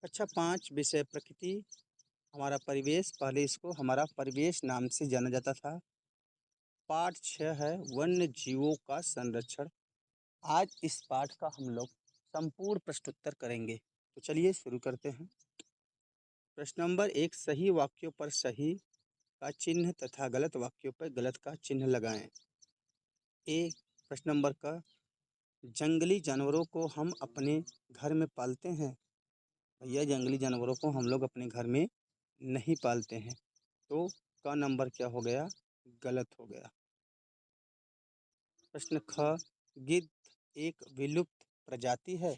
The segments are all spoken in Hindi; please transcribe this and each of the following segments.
कक्षा 5 विषय प्रकृति, हमारा परिवेश, पहले इसको हमारा परिवेश नाम से जाना जाता था। पाठ 6 है वन्य जीवों का संरक्षण। आज इस पाठ का हम लोग संपूर्ण प्रश्नोत्तर करेंगे। तो चलिए शुरू करते हैं। प्रश्न नंबर 1, सही वाक्यों पर सही का चिन्ह तथा गलत वाक्यों पर गलत का चिन्ह लगाएं। ए प्रश्न नंबर का, जंगली जानवरों को हम अपने घर में पालते हैं। भैया जंगली जानवरों को हम लोग अपने घर में नहीं पालते हैं, तो का नंबर क्या हो गया, गलत हो गया। प्रश्न ख, गिद्ध एक विलुप्त प्रजाति है।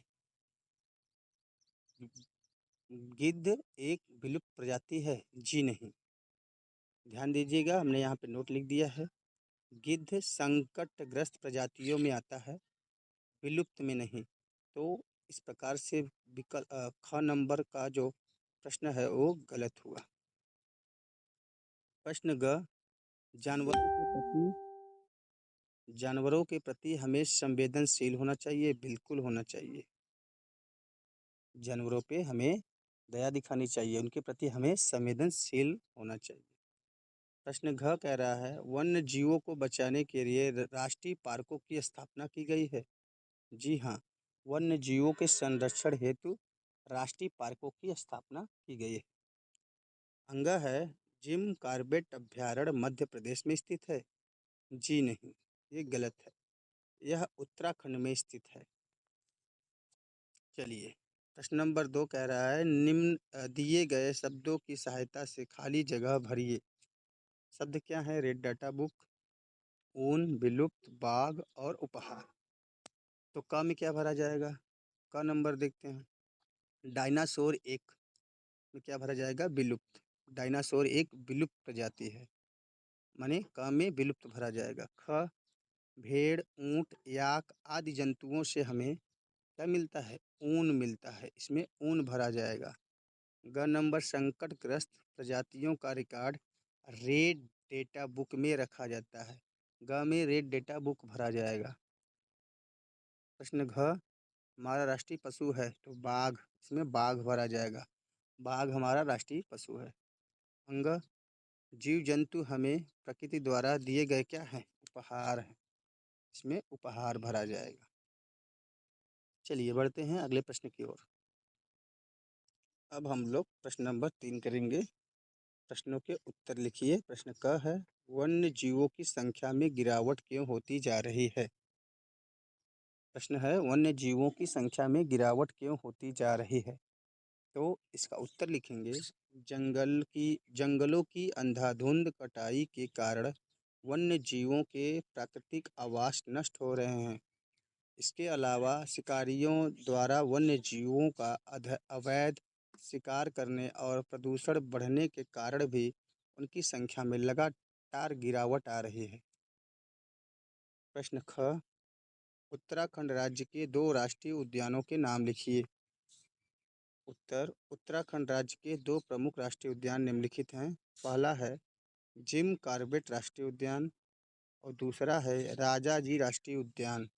गिद्ध एक विलुप्त प्रजाति है, जी नहीं। ध्यान दीजिएगा, हमने यहाँ पे नोट लिख दिया है। गिद्ध संकटग्रस्त प्रजातियों में आता है, विलुप्त में नहीं। तो इस प्रकार से विकल्प ख नंबर का जो प्रश्न है वो गलत हुआ। प्रश्न ग, जानवरों के प्रति हमें संवेदनशील होना चाहिए, बिल्कुल होना चाहिए। जानवरों पे हमें दया दिखानी चाहिए, उनके प्रति हमें संवेदनशील होना चाहिए। प्रश्न घ कह रहा है वन्य जीवों को बचाने के लिए राष्ट्रीय पार्कों की स्थापना की गई है। जी हाँ, वन्य जीवों के संरक्षण हेतु राष्ट्रीय पार्कों की स्थापना की गई है। अंगा है, जिम कार्बेट अभ्यारण्य मध्य प्रदेश में स्थित है। जी नहीं, ये गलत है, यह उत्तराखंड में स्थित है। चलिए, प्रश्न नंबर 2 कह रहा है निम्न दिए गए शब्दों की सहायता से खाली जगह भरिए। शब्द क्या है, रेड डाटा बुक, ऊन, विलुप्त, बाघ और उपहार। तो क में क्या भरा जाएगा, का नंबर देखते हैं। डायनासोर एक में क्या भरा जाएगा, विलुप्त। डायनासोर एक विलुप्त प्रजाति है, माने क में विलुप्त भरा जाएगा। ख, भेड़, ऊंट, याक आदि जंतुओं से हमें क्या मिलता है, ऊन मिलता है, इसमें ऊन भरा जाएगा। ग नंबर, संकटग्रस्त प्रजातियों का रिकॉर्ड रेड डेटा बुक में रखा जाता है। ग में रेड डेटा बुक भरा जाएगा। प्रश्न घ, हमारा राष्ट्रीय पशु है तो बाघ, इसमें बाघ भरा जाएगा। बाघ हमारा राष्ट्रीय पशु है। अंग, जीव जंतु हमें प्रकृति द्वारा दिए गए क्या हैं, उपहार हैं, इसमें उपहार भरा जाएगा। चलिए बढ़ते हैं अगले प्रश्न की ओर। अब हम लोग प्रश्न नंबर 3 करेंगे। प्रश्नों के उत्तर लिखिए। प्रश्न क है वन्य जीवों की संख्या में गिरावट क्यों होती जा रही है। प्रश्न है वन्य जीवों की संख्या में गिरावट क्यों होती जा रही है। तो इसका उत्तर लिखेंगे, जंगलों की अंधाधुंध कटाई के कारण वन्य जीवों के प्राकृतिक आवास नष्ट हो रहे हैं। इसके अलावा शिकारियों द्वारा वन्य जीवों का अवैध शिकार करने और प्रदूषण बढ़ने के कारण भी उनकी संख्या में लगातार गिरावट आ रही है। प्रश्न ख, उत्तराखंड राज्य के 2 राष्ट्रीय उद्यानों के नाम लिखिए। उत्तर, उत्तराखंड राज्य के 2 प्रमुख राष्ट्रीय उद्यान निम्नलिखित हैं। पहला है जिम कॉर्बेट राष्ट्रीय उद्यान और दूसरा है राजा जी राष्ट्रीय उद्यान।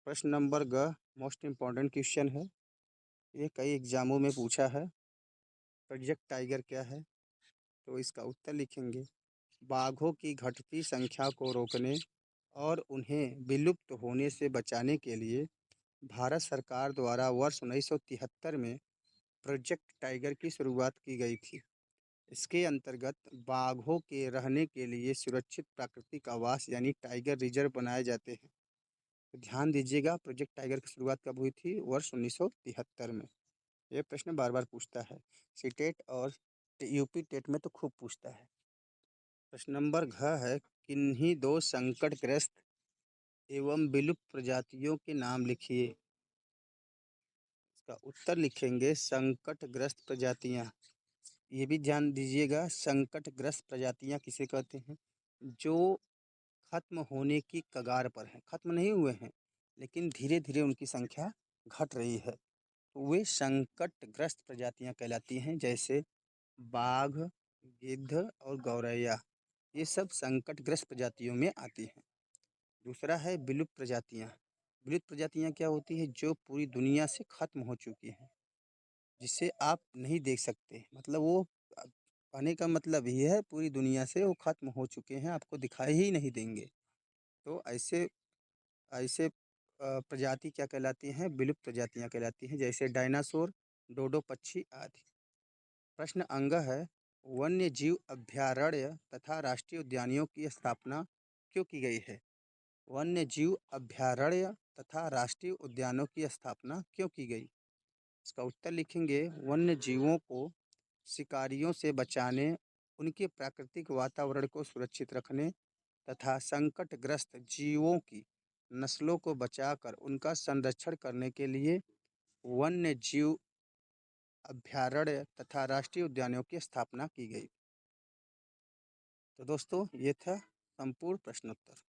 प्रश्न नंबर ग मोस्ट इम्पॉर्टेंट क्वेश्चन है, ये कई एग्जामों में पूछा है। प्रोजेक्ट टाइगर क्या है, तो इसका उत्तर लिखेंगे, बाघों की घटती संख्या को रोकने और उन्हें विलुप्त होने से बचाने के लिए भारत सरकार द्वारा वर्ष 1973 में प्रोजेक्ट टाइगर की शुरुआत की गई थी। इसके अंतर्गत बाघों के रहने के लिए सुरक्षित प्राकृतिक आवास यानी टाइगर रिजर्व बनाए जाते हैं। तो ध्यान दीजिएगा, प्रोजेक्ट टाइगर की शुरुआत कब हुई थी, वर्ष 1973 में। ये प्रश्न बार बार पूछता है, सीटेट और यूपी टेट में तो खूब पूछता है। प्रश्न नंबर घ है किन्हीं 2 संकटग्रस्त एवं विलुप्त प्रजातियों के नाम लिखिए। इसका उत्तर लिखेंगे, संकटग्रस्त प्रजातियां। ये भी ध्यान दीजिएगा, संकटग्रस्त प्रजातियां किसे कहते हैं, जो खत्म होने की कगार पर हैं, खत्म नहीं हुए हैं लेकिन धीरे धीरे उनकी संख्या घट रही है, तो वे संकटग्रस्त प्रजातियां कहलाती हैं। जैसे बाघ, गिद्ध और गौरैया, ये सब संकटग्रस्त प्रजातियों में आती हैं। दूसरा है विलुप्त प्रजातियां। विलुप्त प्रजातियाँ क्या होती हैं? जो पूरी दुनिया से खत्म हो चुकी हैं, जिसे आप नहीं देख सकते। मतलब वो अ, कहने का मतलब ये है पूरी दुनिया से वो खत्म हो चुके हैं, आपको दिखाई ही नहीं देंगे। तो ऐसे ऐसे प्रजाति क्या कहलाती हैं? विलुप्त प्रजातियाँ कहलाती हैं, जैसे डायनासोर, डोडो पक्षी आदि। प्रश्न अंग है, वन्य जीव अभयारण्य तथा राष्ट्रीय उद्यानियों की स्थापना क्यों की गई है? वन्य जीव अभयारण्य तथा राष्ट्रीय उद्यानों की स्थापना क्यों की गई? इसका उत्तर लिखेंगे, वन्य जीवों को शिकारियों से बचाने, उनके प्राकृतिक वातावरण को सुरक्षित रखने तथा संकटग्रस्त जीवों की नस्लों को बचाकर उनका संरक्षण करने के लिए वन्य जीव अभयारण्य तथा राष्ट्रीय उद्यानों की स्थापना की गई। तो दोस्तों, ये था संपूर्ण प्रश्नोत्तर।